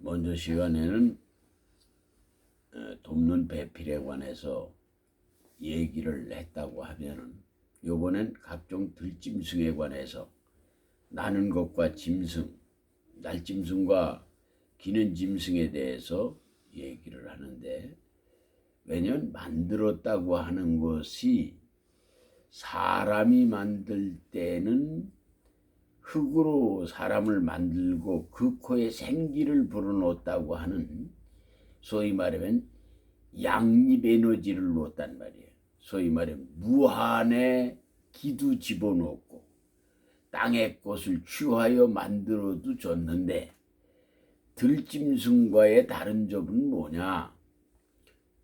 먼저 시간에는 돕는 배필에 관해서 얘기를 했다고 하면은 요번엔 각종 들짐승에 관해서 나는 것과 짐승, 날짐승과 기는 짐승에 대해서 얘기를 하는데, 왜냐면 만들었다고 하는 것이 사람이 만들 때는 흙으로 사람을 만들고 그 코에 생기를 불어넣었다고 하는, 소위 말하면 양립 에너지를 놓았단 말이에요. 소위 말하면 무한의 기도 집어넣고 땅의 것을 취하여 만들어도 줬는데, 들짐승과의 다른 점은 뭐냐?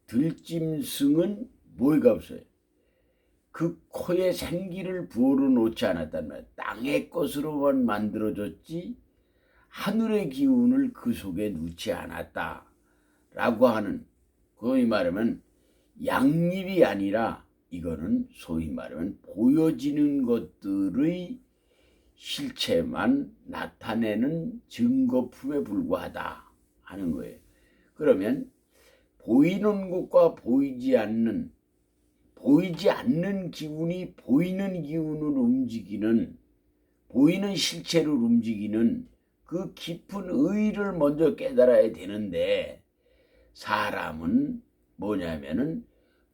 들짐승은 뭐가 없어요. 그 코에 생기를 부어놓지 않았단 말이에요. 땅의 것으로만 만들어졌지 하늘의 기운을 그 속에 넣지 않았다라고 하는, 소위 말하면 양립이 아니라 이거는 소위 말하면 보여지는 것들의 실체만 나타내는 증거품에 불과하다 하는 거예요. 그러면 보이는 것과 보이지 않는 기운이 보이는 기운을 움직이는, 보이는 실체를 움직이는 그 깊은 의의를 먼저 깨달아야 되는데, 사람은 뭐냐면은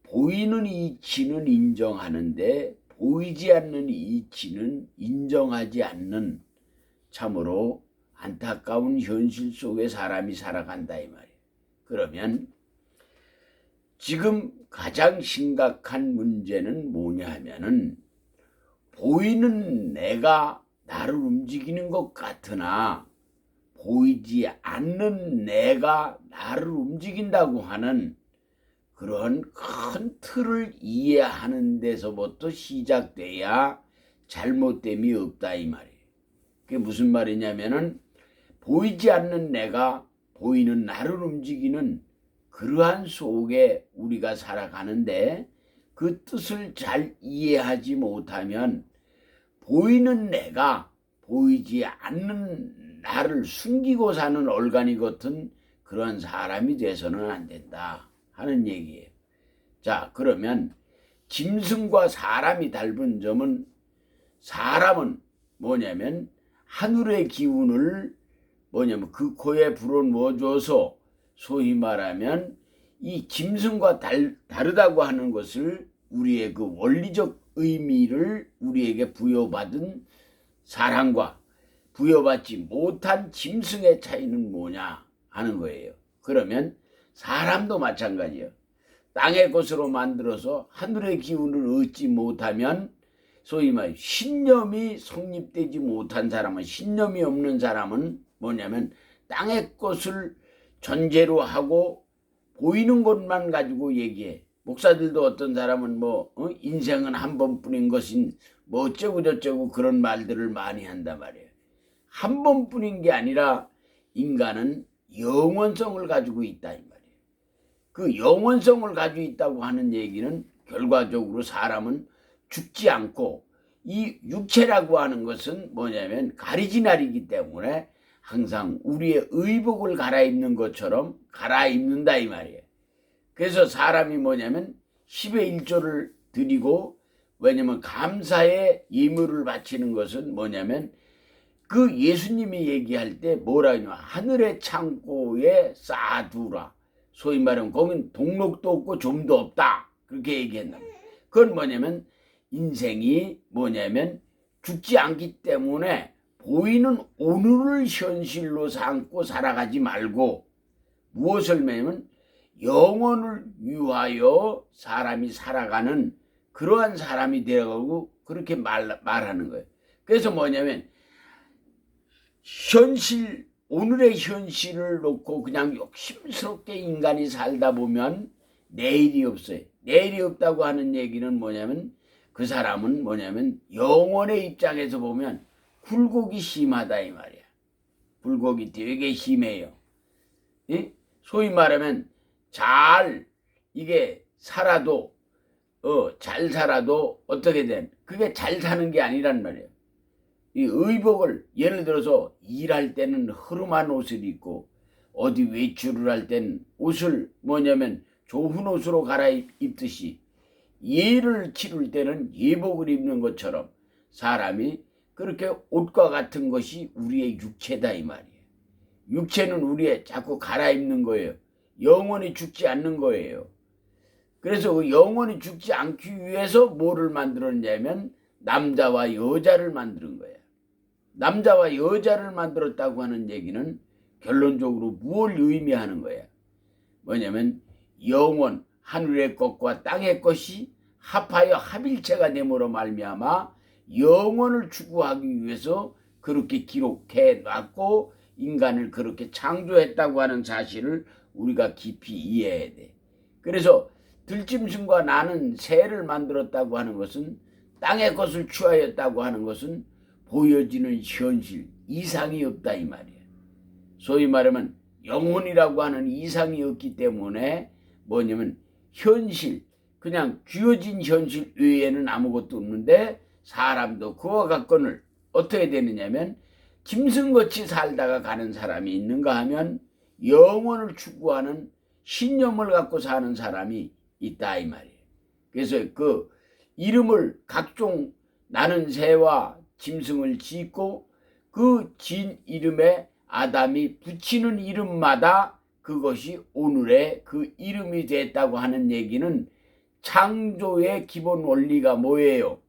보이는 이치는 인정하는데 보이지 않는 이치는 인정하지 않는, 참으로 안타까운 현실 속에 사람이 살아간다 이 말이에요. 그러면 지금 가장 심각한 문제는 뭐냐 하면은, 보이는 내가 나를 움직이는 것 같으나 보이지 않는 내가 나를 움직인다고 하는 그런 큰 틀을 이해하는 데서부터 시작돼야 잘못됨이 없다 이 말이에요. 그게 무슨 말이냐면은, 보이지 않는 내가 보이는 나를 움직이는 그러한 속에 우리가 살아가는데, 그 뜻을 잘 이해하지 못하면 보이는 내가 보이지 않는 나를 숨기고 사는 얼간이 같은 그런 사람이 돼서는 안 된다 하는 얘기예요. 자, 그러면 짐승과 사람이 다른 점은, 사람은 뭐냐면 하늘의 기운을 그 코에 불어넣어줘서, 소위 말하면 이 짐승과 다르다고 하는 것을, 우리의 그 원리적 의미를 우리에게 부여받은 사람과 부여받지 못한 짐승의 차이는 뭐냐 하는 거예요. 그러면 사람도 마찬가지예요. 땅의 것으로 만들어서 하늘의 기운을 얻지 못하면, 소위 말해 신념이 성립되지 못한 사람은, 신념이 없는 사람은 뭐냐면 땅의 것을 전제로 하고 보이는 것만 가지고 얘기해. 목사들도 어떤 사람은 인생은 한 번뿐인 것인 어쩌고 저쩌고 그런 말들을 많이 한단 말이에요. 한 번뿐인 게 아니라 인간은 영원성을 가지고 있다 이 말이에요. 그 영원성을 가지고 있다고 하는 얘기는 결과적으로 사람은 죽지 않고, 이 육체라고 하는 것은 뭐냐면 가리지날이기 때문에 항상 우리의 의복을 갈아입는 것처럼 갈아입는다 이 말이에요. 그래서 사람이 뭐냐면 10의 1조를 드리고, 왜냐면 감사의 예물을 바치는 것은 뭐냐면, 그 예수님이 얘기할 때 뭐라 하냐, 하늘의 창고에 쌓아두라. 소위 말하면 거긴 동록도 없고 좀도 없다, 그렇게 얘기했나. 그건 뭐냐면 인생이 뭐냐면 죽지 않기 때문에 보이는 오늘을 현실로 삼고 살아가지 말고, 무엇을 매면 영혼을 위하여 사람이 살아가는 그러한 사람이 되어가고 그렇게 말하는 거예요. 그래서 뭐냐면 오늘의 현실을 놓고 그냥 욕심스럽게 인간이 살다 보면 내일이 없어요. 내일이 없다고 하는 얘기는 뭐냐면, 그 사람은 뭐냐면 영혼의 입장에서 보면 굴곡이 심하다 이 말이야. 굴곡이 되게 심해요. 예? 소위 말하면 이게 살아도 잘 살아도 어떻게 된, 그게 잘 사는 게 아니란 말이에요. 이 의복을, 예를 들어서 일할 때는 흐름한 옷을 입고 어디 외출을 할 땐 옷을 뭐냐면 좋은 옷으로 갈아입듯이 예를 치를 때는 예복을 입는 것처럼 사람이 그렇게 옷과 같은 것이 우리의 육체다 이 말이에요. 육체는 우리의 자꾸 갈아입는 거예요. 영원히 죽지 않는 거예요. 그래서 그 영원히 죽지 않기 위해서 뭐를 만들었냐면 남자와 여자를 만드는 거예요. 남자와 여자를 만들었다고 하는 얘기는 결론적으로 무엇을 의미하는 거야? 뭐냐면 영원 하늘의 것과 땅의 것이 합하여 합일체가 됨으로 말미암아 영원을 추구하기 위해서 그렇게 기록해 놨고 인간을 그렇게 창조했다고 하는 사실을 우리가 깊이 이해해야 돼. 그래서 들짐승과 나는 새를 만들었다고 하는 것은 땅의 것을 취하였다고 하는 것은 보여지는 현실, 이상이 없다 이 말이야. 소위 말하면 영혼이라고 하는 이상이 없기 때문에 뭐냐면 현실, 그냥 쥐어진 현실 외에는 아무것도 없는데 사람도 그와 같건을 어떻게 되느냐면 짐승같이 살다가 가는 사람이 있는가 하면 영혼을 추구하는 신념을 갖고 사는 사람이 있다 이 말이에요. 그래서 그 이름을 각종 나는 새와 짐승을 짓고 그 진 이름에 아담이 붙이는 이름마다 그것이 오늘의 그 이름이 됐다고 하는 얘기는 창조의 기본 원리가 뭐예요?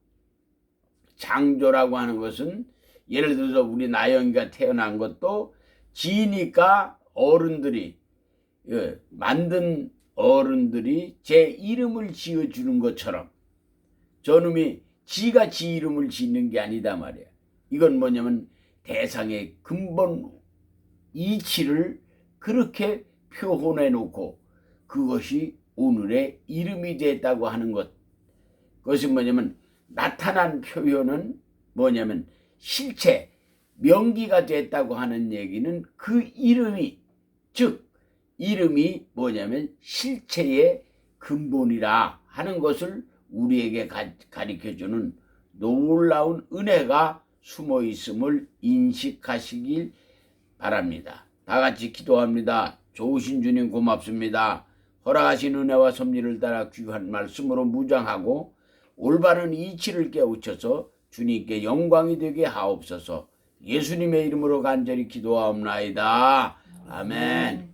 창조라고 하는 것은 예를 들어서 우리 나영이가 태어난 것도 지니까 어른들이 만든 어른들이 제 이름을 지어주는 것처럼 저놈이 지가 지 이름을 짓는 게 아니다 말이야. 이건 뭐냐면 대상의 근본 이치를 그렇게 표현해 놓고 그것이 오늘의 이름이 됐다고 하는 것. 그것이 뭐냐면 나타난 표현은 뭐냐면 실체, 명기가 됐다고 하는 얘기는 그 이름이, 즉 이름이 뭐냐면 실체의 근본이라 하는 것을 우리에게 가르쳐주는 놀라운 은혜가 숨어 있음을 인식하시길 바랍니다. 다 같이 기도합니다. 좋으신 주님 고맙습니다. 허락하신 은혜와 섭리를 따라 귀한 말씀으로 무장하고 올바른 이치를 깨우쳐서 주님께 영광이 되게 하옵소서. 예수님의 이름으로 간절히 기도하옵나이다. 아멘.